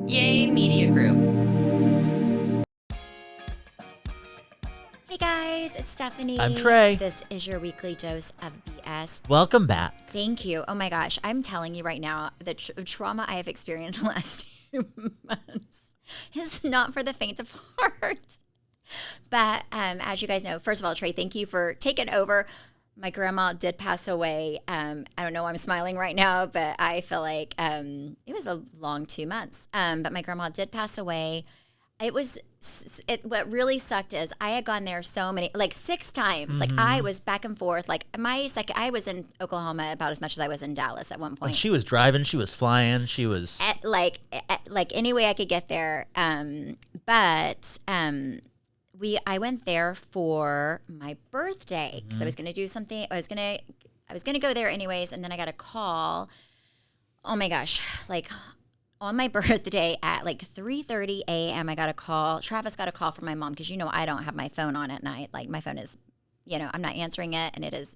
Yay Media Group. Hey guys, it's Stephanie. I'm Trey. This is your weekly dose of BS. Welcome back. Thank you. Oh my gosh, I'm telling you right now, the trauma I have experienced the last 2 months is not for the faint of heart. But as you guys know, first of all, Trey, thank you for taking over. My grandma did pass away. I don't know why I'm smiling right now, but I feel like it was a long 2 months. But my grandma did pass away. What really sucked is I had gone there so many, like 6 times. Mm-hmm. Like I was back and forth. Like I was in Oklahoma about as much as I was in Dallas at one point. When she was driving, she was flying, she was... Like any way I could get there. I went there for my birthday because I was going to do something. I was going to go there anyways. And then I got a call. Oh my gosh. Like on my birthday at like 3:30 a.m. I got a call. Travis got a call from my mom because, I don't have my phone on at night. Like my phone is, I'm not answering it and it is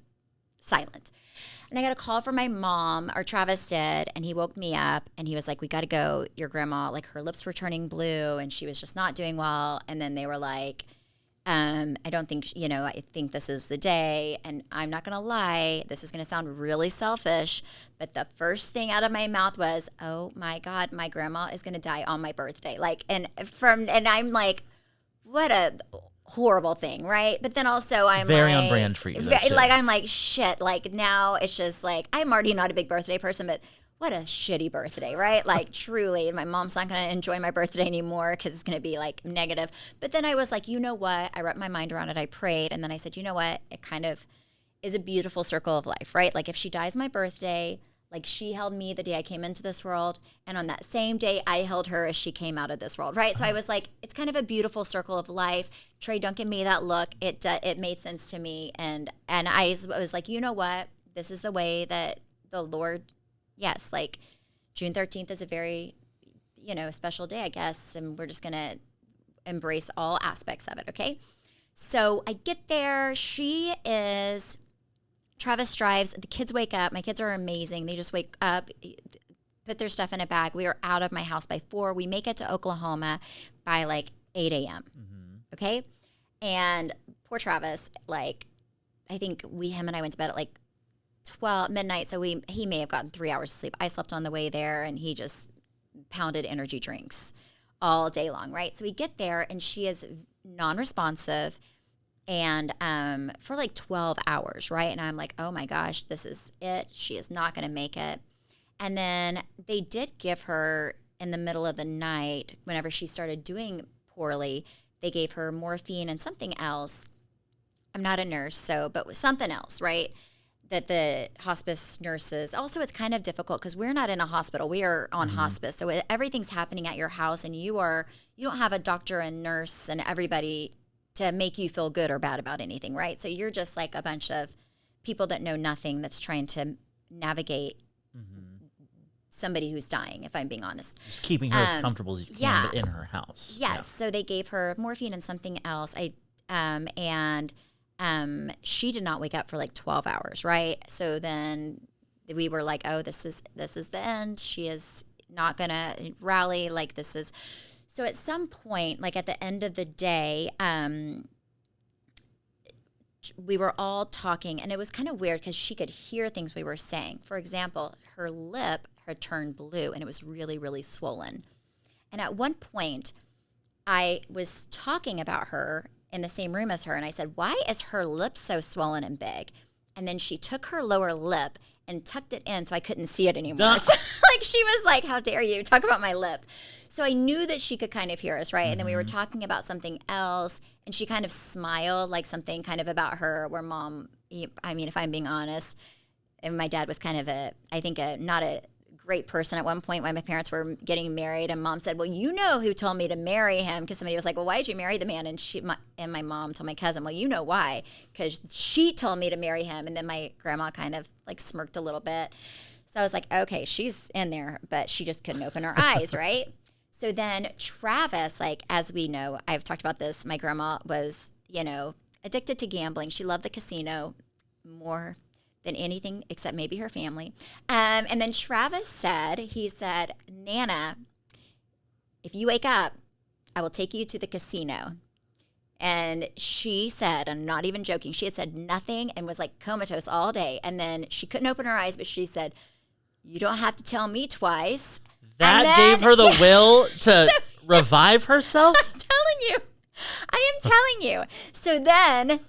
silent. And I got a call from my mom, or Travis did, and he woke me up and he was like, we got to go. Your grandma, like her lips were turning blue and she was just not doing well. And then they were like, I don't think, I think this is the day. And I'm not going to lie, this is going to sound really selfish, but the first thing out of my mouth was, oh my God, my grandma is going to die on my birthday. And I'm like, what a horrible thing, right? But then also I'm very like, on brand for you. I'm like, shit. Like now it's just like, I'm already not a big birthday person, but what a shitty birthday, right? Like truly, my mom's not going to enjoy my birthday anymore because it's going to be like negative. But then I was like, you know what? I wrapped my mind around it. I prayed. And then I said, you know what? It kind of is a beautiful circle of life, right? Like if she dies my birthday, like she held me the day I came into this world. And on that same day, I held her as she came out of this world, right? So I was like, it's kind of a beautiful circle of life. Trey Duncan made that look. It made sense to me. And I was like, you know what? This is the way that the Lord... Yes, like June 13th is a very, special day, I guess, and we're just going to embrace all aspects of it, okay? So I get there. Travis drives. The kids wake up. My kids are amazing. They just wake up, put their stuff in a bag. We are out of my house by 4. We make it to Oklahoma by like 8 a.m., okay? And poor Travis, like, I think him and I went to bed at like 12 midnight, so he may have gotten 3 hours of sleep. I slept on the way there, and he just pounded energy drinks all day long, right? So we get there, and she is non-responsive, and for like 12 hours, right? And I'm like, oh my gosh, this is it. She is not going to make it. And then they did give her in the middle of the night, whenever she started doing poorly, they gave her morphine and something else. I'm not a nurse, but something else, right? That the hospice nurses, also it's kind of difficult because we're not in a hospital, we are on hospice. So everything's happening at your house and you don't have a doctor and nurse and everybody to make you feel good or bad about anything, right? So you're just like a bunch of people that know nothing that's trying to navigate somebody who's dying, if I'm being honest. Just keeping her as comfortable as you can, but in her house. Yes, yeah. So they gave her morphine and something else. She did not wake up for like 12 hours, right? So then we were like, oh, this is the end. She is not going to rally like this is. So at some point, like at the end of the day, we were all talking, and it was kind of weird because she could hear things we were saying. For example, her lip had turned blue, and it was really, really swollen. And at one point, I was talking about her in the same room as her, and I said, why is her lip so swollen and big? And then she took her lower lip and tucked it in so I couldn't see it anymore. So, like, she was like, how dare you talk about my lip? So I knew that she could kind of hear us, right? And then we were talking about something else, and she kind of smiled, like something kind of about her, where mom, I mean, if I'm being honest, and my dad was kind of not a great person at one point when my parents were getting married, and mom said, well, you know who told me to marry him, because somebody was like, well, why did you marry the man? And my mom told my cousin, well, you know why, because she told me to marry him. And then my grandma kind of like smirked a little bit. So I was like, okay, she's in there, but she just couldn't open her eyes, right? So then Travis, like, as we know, I've talked about this, my grandma was, addicted to gambling. She loved the casino more than anything except maybe her family. And then Travis said, Nana, if you wake up, I will take you to the casino. And she said, I'm not even joking, she had said nothing and was like comatose all day. And then she couldn't open her eyes, but she said, you don't have to tell me twice. That gave her the will to revive herself? I'm telling you. I am telling you. So then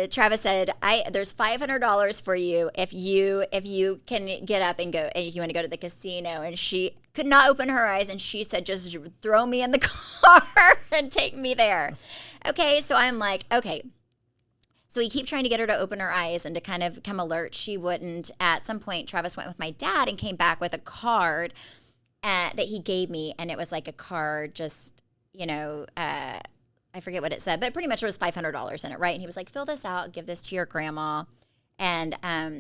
Travis said, there's $500 for you if you can get up and go, and if you want to go to the casino. And she could not open her eyes, and she said, just throw me in the car and take me there. Okay, so I'm like, okay. So we keep trying to get her to open her eyes and to kind of come alert. She wouldn't. At some point, Travis went with my dad and came back with a card that he gave me, and it was like a card, just, I forget what it said, but pretty much there was $500 in it, right? And he was like, fill this out, give this to your grandma. And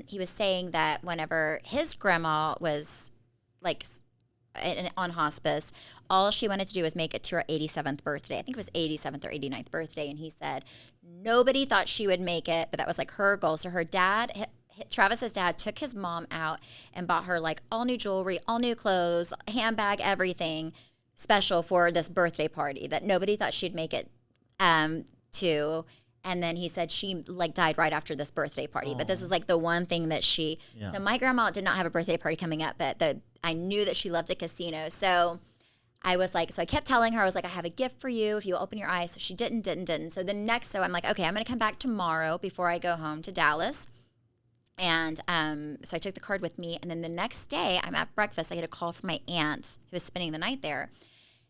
he was saying that whenever his grandma was like on hospice, all she wanted to do was make it to her 87th birthday. I think it was 87th or 89th birthday. And he said nobody thought she would make it, but that was like her goal. So her dad, Travis's dad, took his mom out and bought her like all new jewelry, all new clothes, handbag, everything special for this birthday party that nobody thought she'd make it to. And then he said she like died right after this birthday party. But this is like the one thing that so my grandma did not have a birthday party coming up, but I knew that she loved a casino. So I was like, so I kept telling her, I was like, I have a gift for you if you open your eyes. So she didn't. So I'm like, okay, I'm going to come back tomorrow before I go home to Dallas. And so I took the card with me. And then the next day I'm at breakfast. I get a call from my aunt who was spending the night there.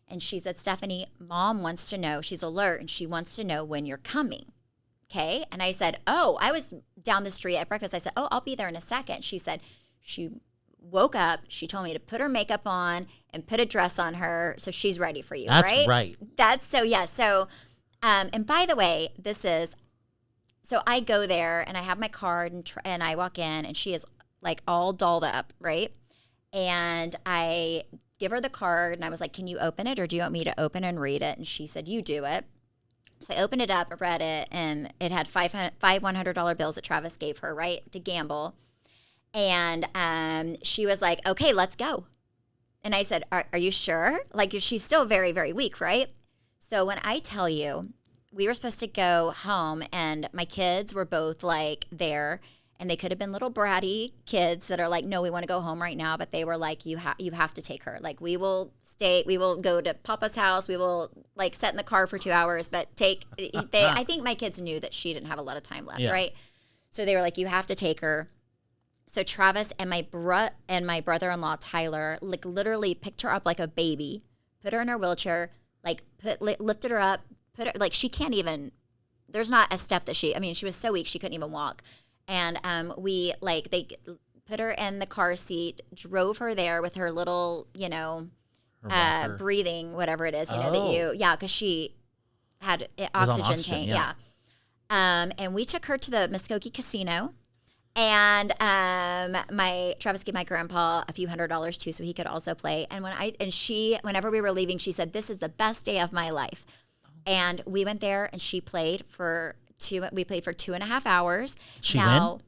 And she said, Stephanie, Mom wants to know, she's alert, and she wants to know when you're coming. Okay. And I said, I was down the street at breakfast. I said, I'll be there in a second. She said, she woke up. She told me to put her makeup on and put a dress on her. So she's ready for you. That's right. That's so, yeah. So, and by the way, so I go there and I have my card and I walk in and she is like all dolled up. Right. And I give her the card and I was like, can you open it or do you want me to open and read it? And she said, you do it. So I opened it up, I read it, and it had five $100 bills that Travis gave her, right, to gamble. And she was like, okay, let's go. And I said, are you sure? Like, she's still very, very weak, right? So when I tell you, we were supposed to go home, and my kids were both, like, there. And they could have been little bratty kids that are like, no, we want to go home right now. But they were like, you have to take her. Like, we will go to Papa's house. We will like sit in the car for 2 hours, but I think my kids knew that she didn't have a lot of time left. Yeah. Right. So they were like, you have to take her. So Travis and my brother-in-law, Tyler, like literally picked her up like a baby, put her in her wheelchair, like lifted her up, put her, like, she can't even, there's not a step that she was so weak, she couldn't even walk. And they put her in the car seat, drove her there with her little, breathing, whatever it is, because she had oxygen tank. Yeah. And we took her to the Muskogee Casino. And Travis gave my grandpa a few $100 too, so he could also play. And whenever we were leaving, she said, this is the best day of my life. And we went there and she played for 2.5 hours. She win?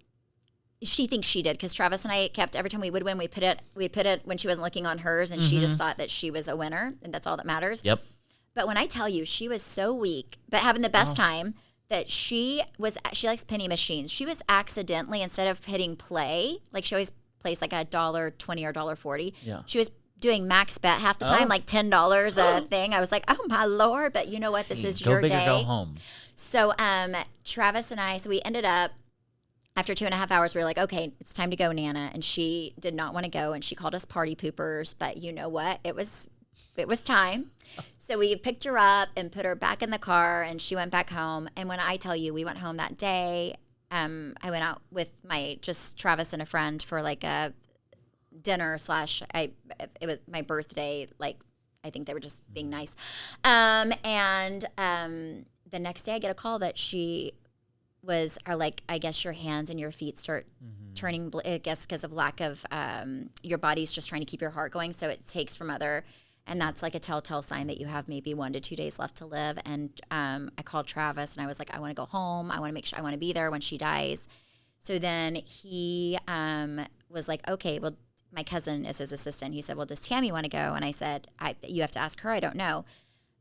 She thinks she did because Travis and I kept, every time we would win, we put it when she wasn't looking on hers, and she just thought that she was a winner, and that's all that matters. Yep. But when I tell you, she was so weak, but having the best time, that she likes penny machines. She was accidentally, instead of hitting play, like she always plays like $1.20 or $1.40. Yeah. She was doing max bet half the time, like $10 a thing. I was like, oh my Lord, but you know what? This is your day. Go big or go home. So Travis and I, we ended up, after 2.5 hours, we were like, okay, it's time to go, Nana. And she did not want to go, and she called us party poopers. But you know what? It was time. So we picked her up and put her back in the car, and she went back home. And when I tell you, we went home that day, I went out with just Travis and a friend for like a dinner / it was my birthday. Like, I think they were just being nice. The next day I get a call that she was, I guess your hands and your feet start turning, I guess because of lack of, your body's just trying to keep your heart going. So it takes from and that's like a telltale sign that you have maybe 1 to 2 days left to live. And I called Travis and I was like, I want to go home. I want to make sure, I want to be there when she dies. So then he was like, okay, well, my cousin is his assistant. He said, well, does Tammy want to go? And I said, you have to ask her. I don't know.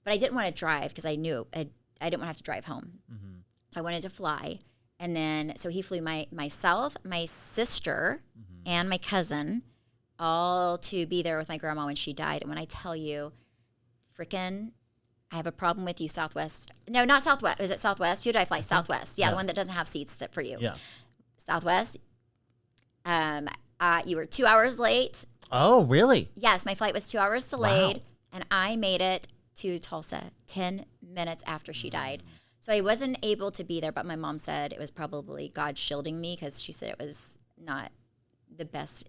But I didn't want to drive because I knew I didn't want to have to drive home. Mm-hmm. So I wanted to fly. And then, so he flew myself, my sister, and my cousin all to be there with my grandma when she died. And when I tell you, freaking, I have a problem with you, Southwest. No, not Southwest. Is it Southwest? Who did I fly? Southwest. Yeah, the one that doesn't have seats for you. Yeah. Southwest. You were 2 hours late. Oh, really? Yes, my flight was 2 hours delayed, and I made it to Tulsa 10 minutes after she died. So I wasn't able to be there, but my mom said it was probably God shielding me because she said it was not the best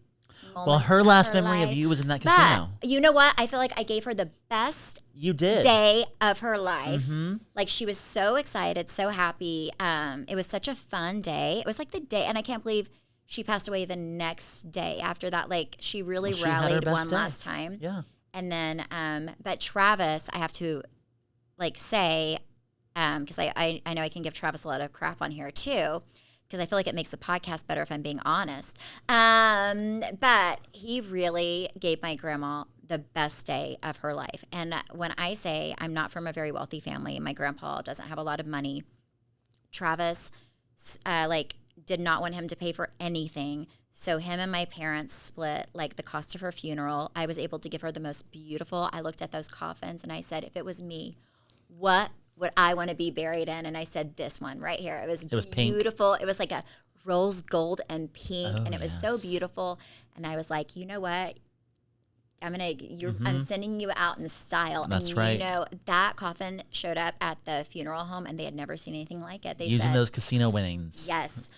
moments. Well, her last memory of you was in that casino. But you know what? I feel like I gave her the best day of her life. Mm-hmm. Like, she was so excited, so happy. It was such a fun day. It was like the day, and I can't believe she passed away the next day after that. Like, she really rallied one last time. Yeah. And then, but Travis, I have to say, because I know I can give Travis a lot of crap on here too, because I feel like it makes the podcast better if I'm being honest. But he really gave my grandma the best day of her life. And when I say I'm not from a very wealthy family, my grandpa doesn't have a lot of money, Travis, did not want him to pay for anything. So him and my parents split the cost of her funeral. I was able to give her the most beautiful. I looked at those coffins and I said, if it was me, what would I want to be buried in? And I said, this one right here. It was beautiful. Pink. It was like a rose gold and pink, and it was so beautiful. And I was like, you know what? I'm sending you out in style. That's right. You know, that coffin showed up at the funeral home, and they had never seen anything like it. They using those casino winnings. Yes.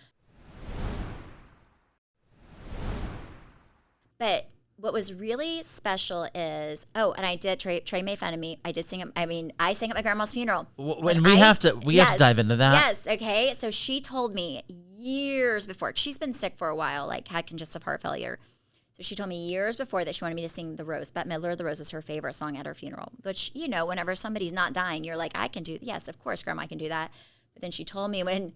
But what was really special is, and I did, Trey made fun of me. I did sing I sang at my grandma's funeral. We have to dive into that. Yes, okay. So she told me years before, she's been sick for a while, had congestive heart failure. So she told me years before that she wanted me to sing The Rose. Bette Midler, The Rose is her favorite song at her funeral. Which, whenever somebody's not dying, you're like, I can do, yes, of course, Grandma can do that. But then she told me when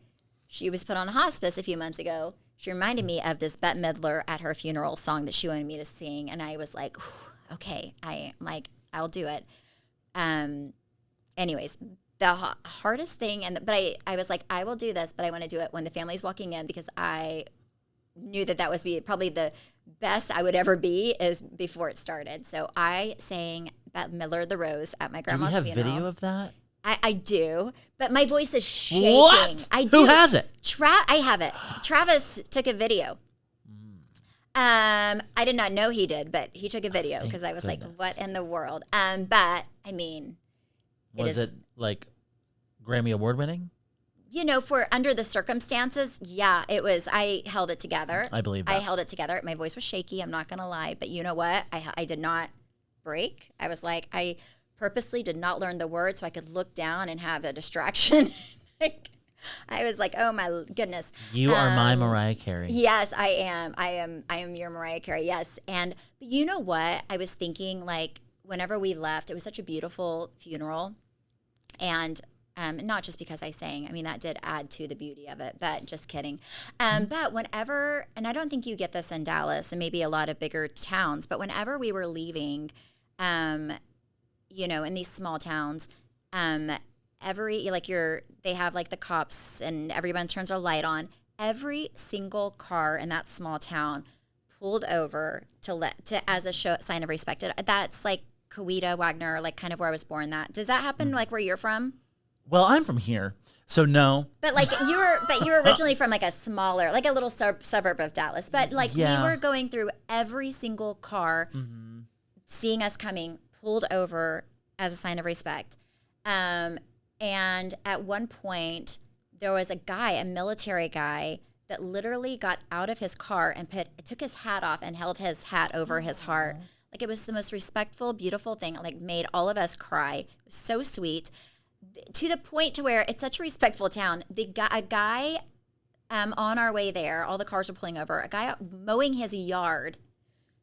she was put on hospice a few months ago, she reminded me of this Bette Midler at her funeral song that she wanted me to sing. And I was like, okay, I'll do it. Anyways, the hardest thing, but I was like, I will do this, but I want to do it when the family's walking in, because I knew that was probably the best I would ever be is before it started. So I sang Bette Midler, The Rose at my grandma's funeral. Do you have video of that? I do, but my voice is shaking. What? I do. Who has it? I have it. Travis took a video. I did not know he did, but he took a video because I was like, what in the world? But I mean, was it Grammy Award winning? For under the circumstances, yeah, it was. I held it together. I believe that. I held it together. My voice was shaky. I'm not going to lie. But you know what? I did not break. I was like, I purposely did not learn the words so I could look down and have a distraction. I was like, oh my goodness. You are my Mariah Carey. Yes, I am. I am your Mariah Carey. Yes. But you know what? I was thinking, whenever we left, it was such a beautiful funeral. And not just because I sang. I mean, that did add to the beauty of it, but just kidding. But whenever, and I don't think you get this in Dallas and maybe a lot of bigger towns, but whenever we were leaving, in these small towns, they have the cops and everyone turns their light on. Every single car in that small town pulled over as a sign of respect. That's Coweta, Wagner, kind of where I was born. Does that happen where you're from? Well, I'm from here, so no. But you were originally from a smaller, a little suburb of Dallas. But we were going through every single car, seeing us coming, pulled over as a sign of respect. And at one point, there was a military guy, that literally got out of his car and took his hat off and held his hat over his heart. It was the most respectful, beautiful thing. Made all of us cry. It was so sweet, to the point to where it's such a respectful town. A guy on our way there, all the cars were pulling over. A guy mowing his yard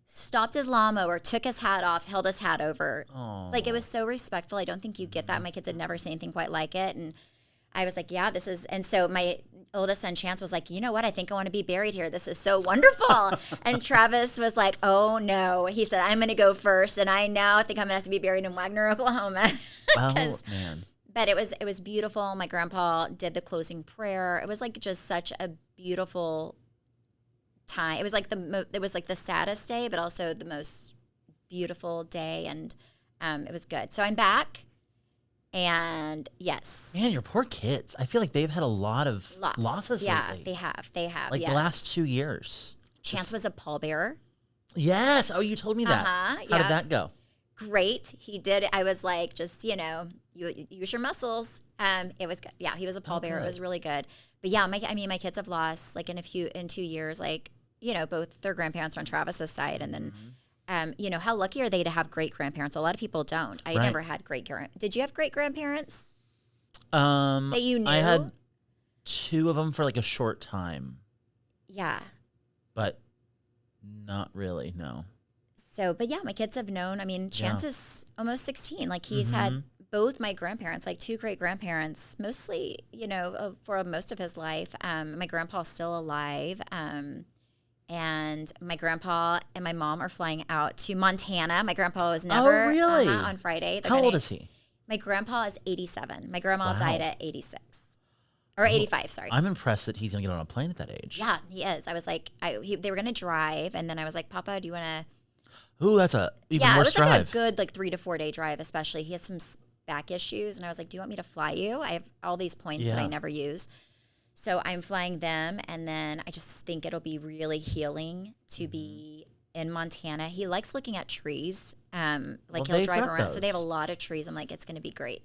stopped his lawnmower, took his hat off, held his hat over. Aww. It was so respectful. I don't think you get that. My kids had never seen anything quite like it. And I was like, yeah, this is. And so oldest son Chance was like, you know what? I think I want to be buried here. This is so wonderful. And Travis was like, oh no. He said, I'm going to go first. And I now think I'm going to have to be buried in Wagner, Oklahoma. Oh, man. But it was beautiful. My grandpa did the closing prayer. It was like just such a beautiful time. It was like the saddest day, but also the most beautiful day. And it was good. So I'm back. And yes. Man, your poor kids. I feel like they've had a lot of losses lately. They have. Like yes. the last 2 years. Chance was a pallbearer. Yes. Oh, you told me that. How did that go? Great. He did. I was like, just, you use your muscles. It was good. Yeah, he was a pallbearer. It was really good. But yeah, my kids have lost like in 2 years, like, both their grandparents on Travis's side. And then, how lucky are they to have great grandparents? A lot of people don't. I never had great grandparents. Did you have great grandparents? That you knew? I had 2 of them for like a short time. Yeah. But not really, no. So, but yeah, my kids have known. I mean, Chance is almost 16. Like he's had both my grandparents, like 2 great grandparents, mostly, for most of his life. My grandpa's still alive. And my grandpa and my mom are flying out to Montana. My grandpa was never really? On Friday. How old is he? My grandpa is 87. My grandma died at 86. Or 85, sorry. I'm impressed that he's going to get on a plane at that age. Yeah, he is. I was like, they were going to drive. And then I was like, Papa, do you want to... Ooh, that's a even worse drive. Yeah, it was like a good 3 to 4 day drive, especially. He has some back issues. And I was like, do you want me to fly you? I have all these points that I never use. So I'm flying them, and then I just think it'll be really healing to be in Montana. He likes looking at trees. He'll drive around. So they have a lot of trees. I'm like, it's going to be great.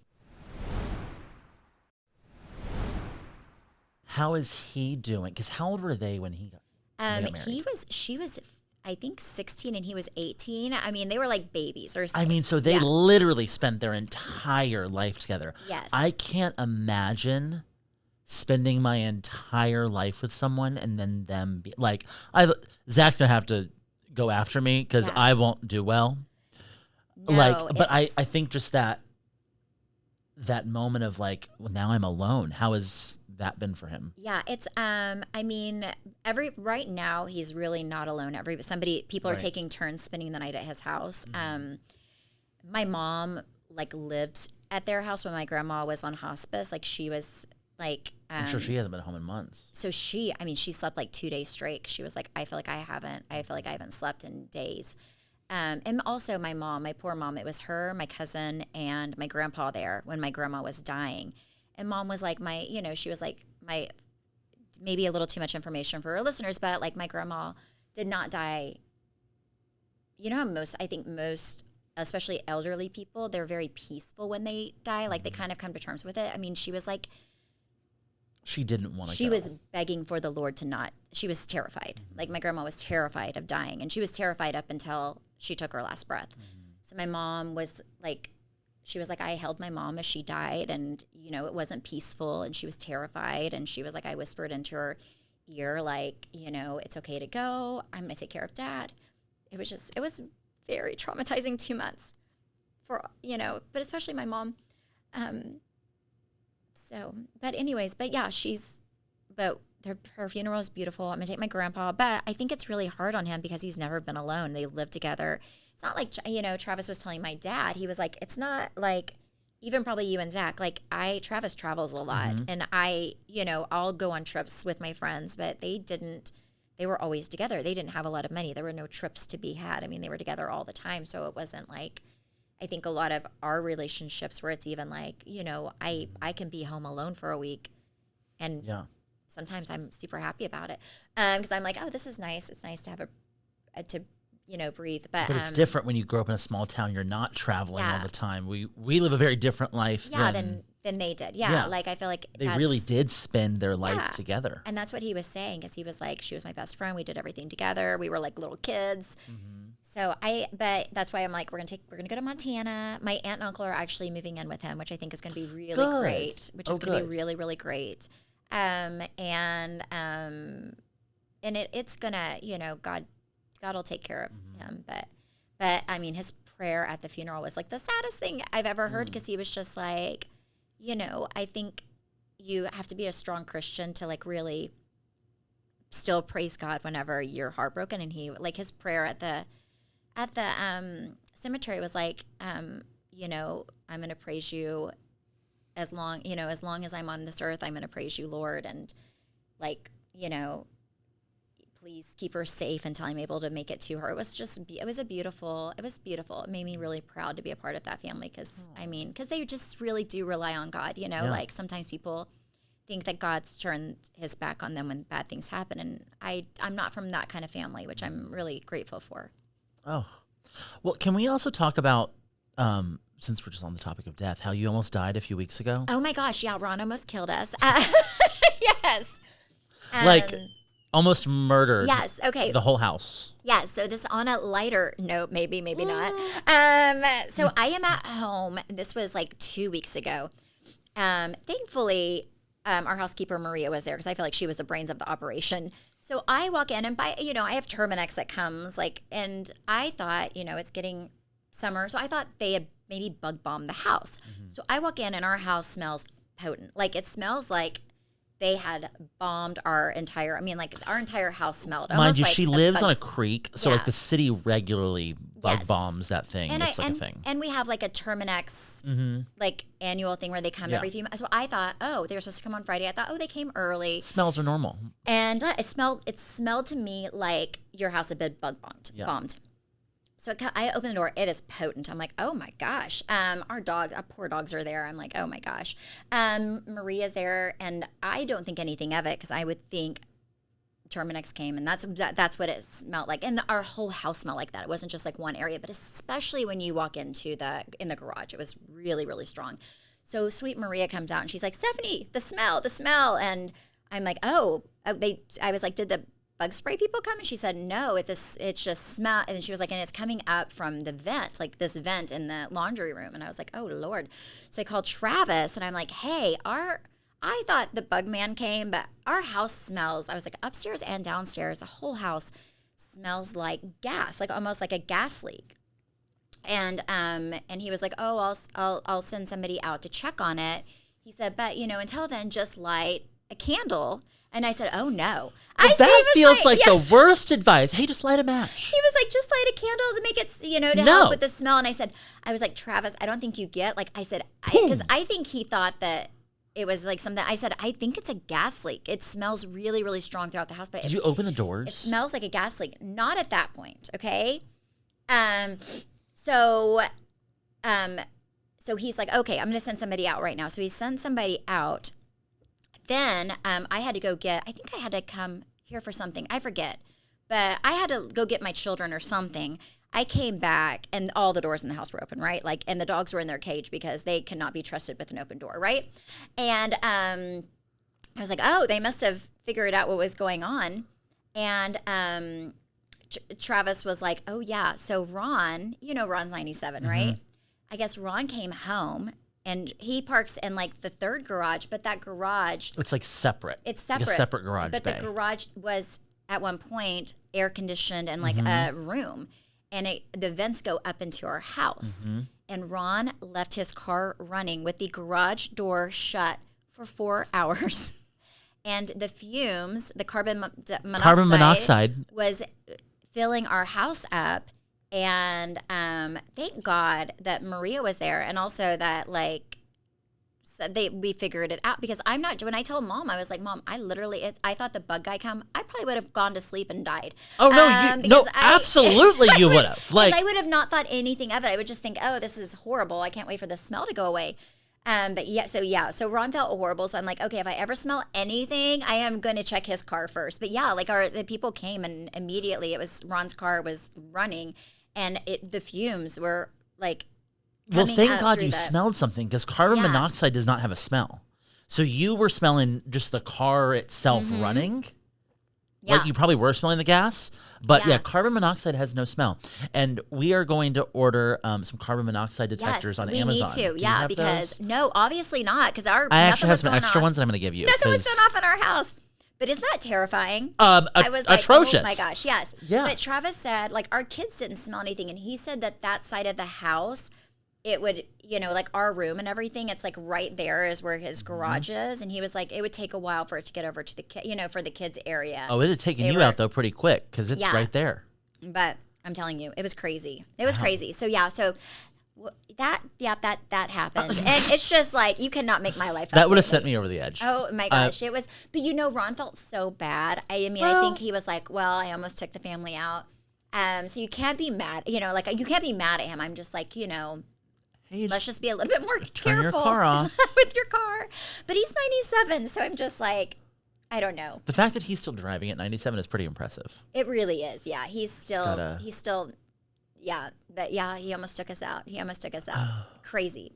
How is he doing? Because how old were they when he got married? She was, I think 16 and he was 18. I mean, they were like babies. So they literally spent their entire life together. Yes. I can't imagine spending my entire life with someone and then them be like, Zach's gonna have to go after me because I won't do well. No, but I think just that moment of like, well, now I'm alone. How has that been for him? Yeah, it's right now he's really not alone. People are taking turns spending the night at his house. My mom lived at their house when my grandma was on hospice. Like she was like, I'm sure she hasn't been home in months. So she slept like 2 days straight. She was like, I feel like I haven't slept in days. And also my poor mom, it was her, my cousin, and my grandpa there when my grandma was dying. And mom was like she was like maybe a little too much information for her listeners, but like my grandma did not die. Most, especially elderly people, they're very peaceful when they die. Like they kind of come to terms with it. I mean, she was like, she didn't want to She was begging for the Lord to not. She was terrified. Like my grandma was terrified of dying. And she was terrified up until she took her last breath. So my mom was like, she was like, I held my mom as she died. And, it wasn't peaceful. And she was terrified. And she was like, I whispered into her ear, like, it's okay to go. I'm going to take care of Dad. It was very traumatizing 2 months for, but especially my mom. Her funeral is beautiful. I'm going to take my grandpa, but I think it's really hard on him because he's never been alone. They live together. It's not like, Travis was telling my dad, he was like, it's not like, even probably you and Zach, like Travis travels a lot and I'll go on trips with my friends, but they were always together. They didn't have a lot of money. There were no trips to be had. I mean, they were together all the time. So it wasn't like, I think a lot of our relationships where it's even like, I can be home alone for a week and sometimes I'm super happy about it. Cause I'm like, oh, this is nice. It's nice to have breathe. But it's different when you grow up in a small town. You're not traveling all the time. We live a very different life than they did. Yeah. Like I feel like they really did spend their life together. And that's what he was saying. Cause he was like, she was my best friend. We did everything together. We were like little kids. So but that's why I'm like, we're going to go to Montana. My aunt and uncle are actually moving in with him, which I think is going to be really great, which is going to be really, really great. And it's going to, God will take care of him. But I mean, his prayer at the funeral was like the saddest thing I've ever heard. Cause he was just like, I think you have to be a strong Christian to like really still praise God whenever you're heartbroken. And he, like, his prayer at the cemetery was like, you know, I'm going to praise you as long as I'm on this earth, I'm going to praise you, Lord. And like, you know, please keep her safe until I'm able to make it to her. It was beautiful. It made me really proud to be a part of that family. Cause they just really do rely on God, you know, like sometimes people think that God's turned his back on them when bad things happen. And I'm not from that kind of family, which I'm really grateful for. Oh, well, can we also talk about, since we're just on the topic of death, how you almost died a few weeks ago? Oh my gosh. Yeah. Ron almost killed us. Yes. Like almost murdered. Yes. Okay. The whole house. Yeah. So this on a lighter note, maybe not. So I am at home. This was like 2 weeks ago. Thankfully, our housekeeper Maria was there because I feel like she was the brains of the operation. So I walk in and I have Terminex that comes and I thought, it's getting summer. So I thought they had maybe bug bombed the house. Mm-hmm. So I walk in and our house smells potent. Like it smells like they had bombed our entire house smelled. Mind you, like she lives on a creek, so like the city regularly bug bombs that thing. And it's a thing. And we have like a Terminex like annual thing where they come every few months. So I thought, they were supposed to come on Friday. I thought, they came early. Smells are normal. And it smelled to me like your house had been bug bombed. So I open the door. It is potent. I'm like, oh my gosh. Our poor dogs are there. I'm like, oh my gosh. Maria's there, and I don't think anything of it because I would think Terminex came, and that's what it smelled like. And our whole house smelled like that. It wasn't just like one area, but especially when you walk in the garage, it was really, really strong. So sweet Maria comes out, and she's like, Stephanie, the smell. And I'm like, I was like, did the bug spray people come? And she said, no, it's just smell. And she was like, and it's coming up from the vent, like this vent in the laundry room. And I was like, oh Lord. So I called Travis and I'm like, hey, I thought the bug man came, but our house smells. I was like upstairs and downstairs. The whole house smells like gas, like almost like a gas leak. And he was like, oh, I'll send somebody out to check on it. He said, but until then, just light a candle. And I said, oh no. That feels like the worst advice. Hey, just light a match. He was like, just light a candle to make it, to help with the smell. And I was like, Travis, I don't think you get, because I think he thought that it was like something. I said, I think it's a gas leak. It smells really, really strong throughout the house. But did you open the doors? It smells like a gas leak. Not at that point, okay? So he's like, okay, I'm going to send somebody out right now. So he sends somebody out. Then I had to go I think I had to come here for something. I forget. But I had to go get my children or something. I came back and all the doors in the house were open, right? And the dogs were in their cage because they cannot be trusted with an open door, right? And I was like, they must have figured out what was going on. And Travis was like, oh, yeah. So Ron, Ron's 97, right? I guess Ron came home. And he parks in the third garage, but that garage... It's separate. It's separate. Like a separate garage But bay. the garage was, at one point, air conditioned and a room. And the vents go up into our house. And Ron left his car running with the garage door shut for 4 hours. And the fumes, the carbon monoxide was filling our house up. And thank God that Maria was there, and also that we figured it out, because when I told Mom, I was like, Mom, I thought the bug guy come, I probably would have gone to sleep and died. Oh no, absolutely you would have. I would have not thought anything of it. I would just think, oh, this is horrible. I can't wait for the smell to go away. So Ron felt horrible. So I'm like, okay, if I ever smell anything, I am going to check his car first. But yeah, the people came, and immediately Ron's car was running. And the fumes were well, thank God you smelled something, because carbon monoxide does not have a smell. So you were smelling just the car itself running. Yeah. You probably were smelling the gas, but carbon monoxide has no smell. And we are going to order some carbon monoxide detectors on Amazon. Yes, we need to. Because no, obviously not. Because I actually have some extra ones that I'm going to give you. Nothing was going off in our house. But isn't that terrifying? I was atrocious. Oh my gosh, yes. Yeah. But Travis said, our kids didn't smell anything, and he said that side of the house it would, like our room and everything, it's like right there is where his garage is. And he was like, it would take a while for it to get over to the for the kids area. Oh, it had taken you out though pretty quick because it's right there. But I'm telling you, it was crazy. It was crazy. So that happened. And it's just like, you cannot make my life up. That would have sent me over the edge. Oh my gosh. It was, but Ron felt so bad. I think he was like, well, I almost took the family out. So you can't be mad, you can't be mad at him. I'm just like, hey, let's just be a little bit more careful your car off. with your car. But he's 97, so I'm just like, I don't know. The fact that he's still driving at 97 is pretty impressive. It really is. Yeah, he's still, but he almost took us out. Crazy.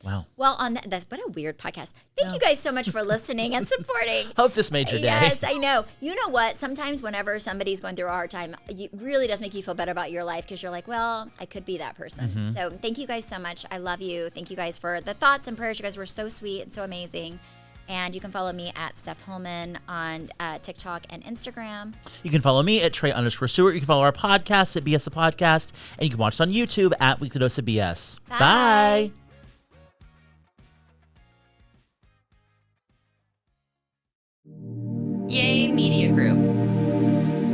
Wow. Well, on that's what a weird podcast. Thank you guys so much for listening and supporting. Hope this made your day. Yes, I know. You know what? Sometimes whenever somebody's going through a hard time, it really does make you feel better about your life because you're like, well, I could be that person. So thank you guys so much. I love you. Thank you guys for the thoughts and prayers. You guys were so sweet and so amazing. And you can follow me at Steph Hollman on TikTok and Instagram. You can follow me at Trey_Stewart. You can follow our podcast at BS the Podcast. And you can watch us on YouTube at Weekly Dose of BS. Bye. Yay Media Group.